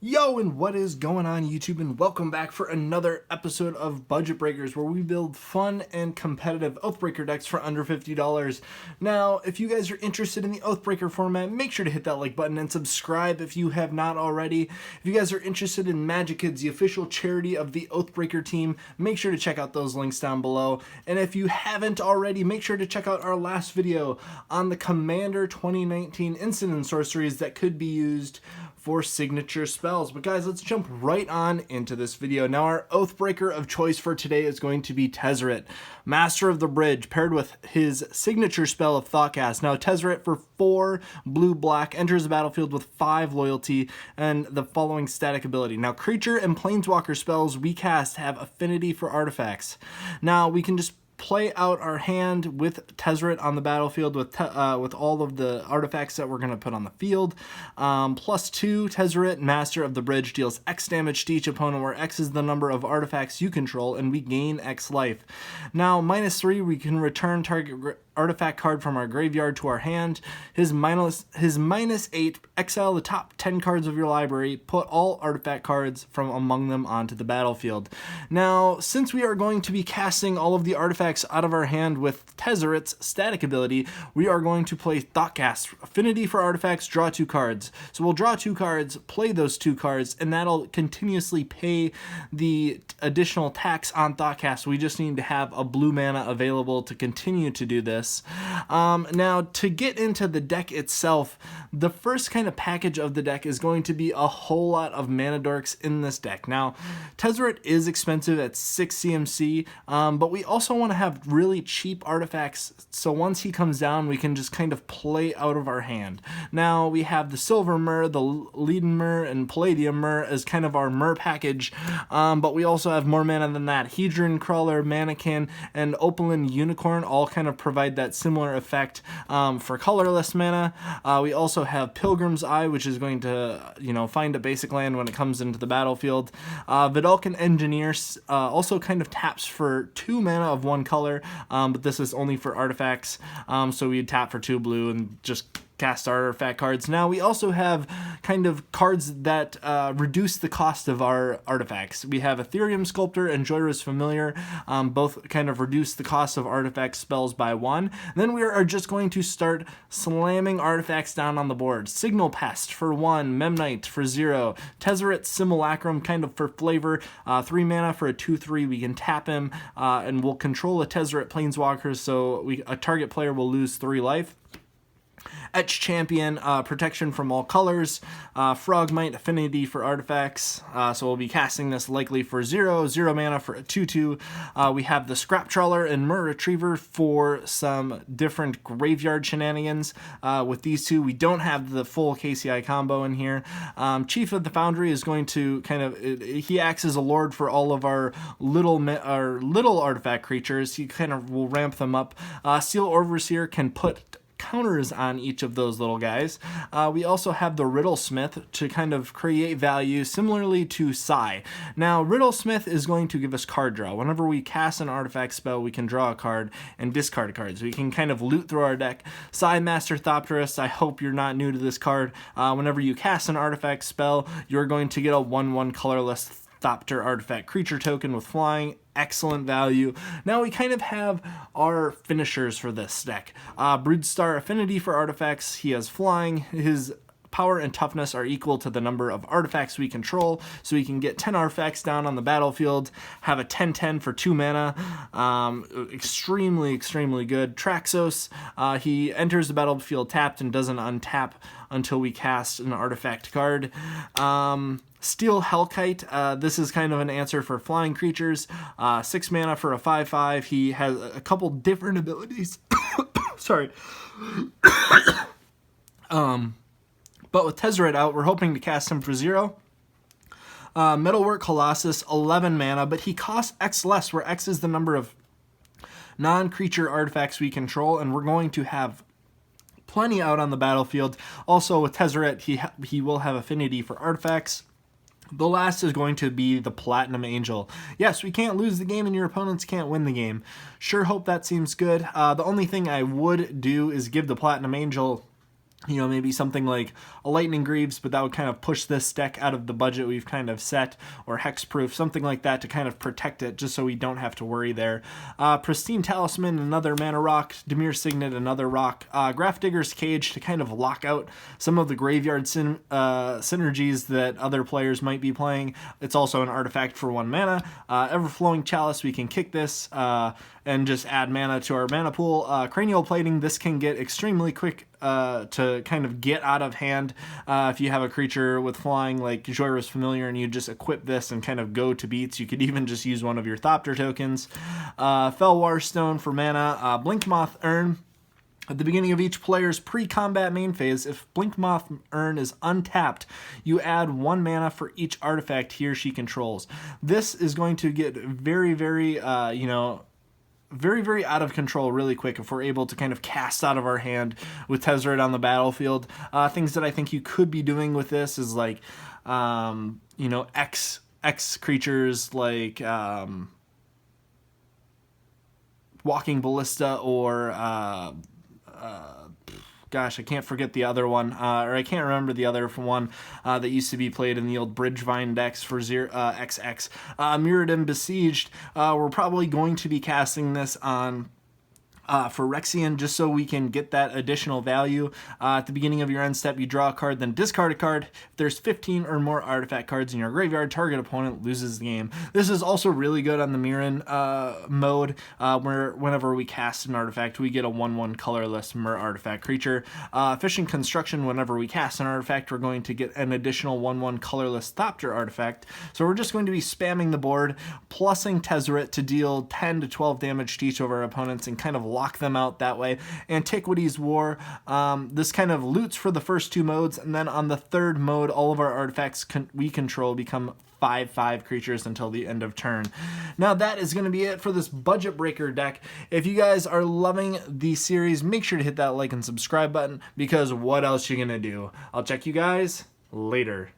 Yo, and what is going on YouTube, and welcome back for another episode of Budget Breakers, where we build fun and competitive Oathbreaker decks for under $50. Now, if you guys are interested in the Oathbreaker format, make sure to hit that like button and subscribe if you have not already. If you guys are interested in MagiKids, the official charity of the Oathbreaker team, make sure to check out those links down below. And if you haven't already, make sure to check out our last video on the Commander 2019 Incident Sorceries that could be used for signature spells. But guys, let's jump right on into this video. Now, our Oathbreaker of choice for today is going to be Tezzeret, Master of the Bridge, paired with his signature spell of Thoughtcast. Now, Tezzeret for 4 blue-black enters the battlefield with 5 loyalty and the following static ability. Now, creature and planeswalker spells we cast have affinity for artifacts. Now, we can just play out our hand with Tezzeret on the battlefield with all of the artifacts that we're going to put on the field. +2, Tezzeret, Master of the Bridge, deals X damage to each opponent, where X is the number of artifacts you control, and we gain X life. Now, -3, we can return target artifact card from our graveyard to our hand. His -8, exile the top 10 cards of your library, put all artifact cards from among them onto the battlefield. Now, since we are going to be casting all of the artifacts out of our hand with Tezzeret's static ability, we are going to play Thoughtcast, affinity for artifacts, draw 2 cards. So we'll draw 2 cards, play those 2 cards, and that'll continuously pay the additional tax on Thoughtcast. We just need to have a blue mana available to continue to do this. Now, to get into the deck itself, the first kind of package of the deck is going to be a whole lot of mana dorks in this deck. Now, Tezzeret is expensive at 6 CMC, but we also want to have really cheap artifacts, so once he comes down, we can just kind of play out of our hand. Now, we have the Silver Myr, the Leaden Myr, and Palladium Myr as kind of our Myr package, but we also have more mana than that. Hedron Crawler, Mannequin, and Opaline Unicorn all kind of provide that similar effect for colorless mana. We also have Pilgrim's Eye, which is going to, find a basic land when it comes into the battlefield. Vidalcan Engineer also kind of taps for 2 mana of 1 color, but this is only for artifacts, so we'd tap for 2 blue and just cast artifact cards. Now, we also have kind of cards that reduce the cost of our artifacts. We have Ethereum Sculptor and Joyra's Familiar, both kind of reduce the cost of artifact spells by 1. Then we are just going to start slamming artifacts down on the board. Signal Pest for 1, Memnite for 0, Tezzeret Simulacrum kind of for flavor, 3 mana for a 2/3. We can tap him, and we'll control a Tezzeret Planeswalker, so a target player will lose 3 life. Etch Champion, protection from all colors, Frogmite, affinity for artifacts, so we'll be casting this likely for 0 mana for a 2/2. We have the Scrap Trawler and Myr Retriever for some different graveyard shenanigans. With these two, we don't have the full KCI combo in here. Chief of the Foundry is going to he acts as a lord for all of our little artifact creatures. He kind of will ramp them up. Steel Overseer can put counters on each of those little guys. We also have the Riddlesmith to kind of create value similarly to Sai. Now, Riddlesmith is going to give us card draw. Whenever we cast an artifact spell, we can draw a card and discard cards. We can kind of loot through our deck. Sai Master Thopterist, I hope you're not new to this card. Whenever you cast an artifact spell, you're going to get a 1/1 colorless Thopter artifact creature token with flying. Excellent value. Now we kind of have our finishers for this deck. Broodstar, affinity for artifacts. He has flying. His power and toughness are equal to the number of artifacts we control, so we can get 10 artifacts down on the battlefield, have a 10/10 for 2 mana. Extremely good. Traxos, he enters the battlefield tapped and doesn't untap until we cast an artifact card. Steel Hellkite, this is kind of an answer for flying creatures. 6 mana for a 5/5. He has a couple different abilities. Sorry. But with Tezzeret out, we're hoping to cast him for 0. Metalwork Colossus, 11 mana, but he costs X less, where X is the number of non-creature artifacts we control, and we're going to have plenty out on the battlefield. Also, with Tezzeret, he will have affinity for artifacts. The last is going to be the Platinum Angel. Yes, we can't lose the game and your opponents can't win the game. Sure hope that seems good. The only thing I would do is give the Platinum Angel you know, maybe something like a Lightning Greaves, but that would kind of push this deck out of the budget we've kind of set, or Hexproof, something like that to kind of protect it, just so we don't have to worry there. Pristine Talisman, another mana rock. Dimir Signet, another rock. Grafdigger's Cage to kind of lock out some of the graveyard synergies that other players might be playing. It's also an artifact for 1 mana. Everflowing Chalice, we can kick this and just add mana to our mana pool. Cranial Plating, this can get extremely quick to kind of get out of hand if you have a creature with flying like Joyra's Familiar and you just equip this and kind of go to beats. You could even just use one of your Thopter tokens. Felwar Stone for mana. Blinkmoth Urn. At the beginning of each player's pre-combat main phase, if Blinkmoth Urn is untapped, you add 1 mana for each artifact he or she controls. This is going to get very, very, very out of control really quick if we're able to kind of cast out of our hand with Tezzeret on the battlefield. Things that I think you could be doing with this is like, X creatures like Walking Ballista or gosh, I can't forget the other one, or I can't remember the other one that used to be played in the old Bridgevine decks for XX. Mirrodin Besieged, we're probably going to be casting this on for Rexian, just so we can get that additional value. At the beginning of your end step, you draw a card, then discard a card. If there's 15 or more artifact cards in your graveyard, target opponent loses the game. This is also really good on the Mirren mode, where whenever we cast an artifact, we get a 1/1 colorless Mir artifact creature. Fishing Construction, whenever we cast an artifact, we're going to get an additional 1/1 colorless Thopter artifact. So we're just going to be spamming the board, plussing Tezzeret to deal 10 to 12 damage to each of our opponents and kind of lock them out that way. Antiquities War, this kind of loots for the first 2 modes, and then on the 3rd mode, all of our artifacts we control become 5/5 creatures until the end of turn. Now that is going to be it for this Budget Breaker deck. If you guys are loving the series, make sure to hit that like and subscribe button, because what else you gonna do? I'll check you guys later.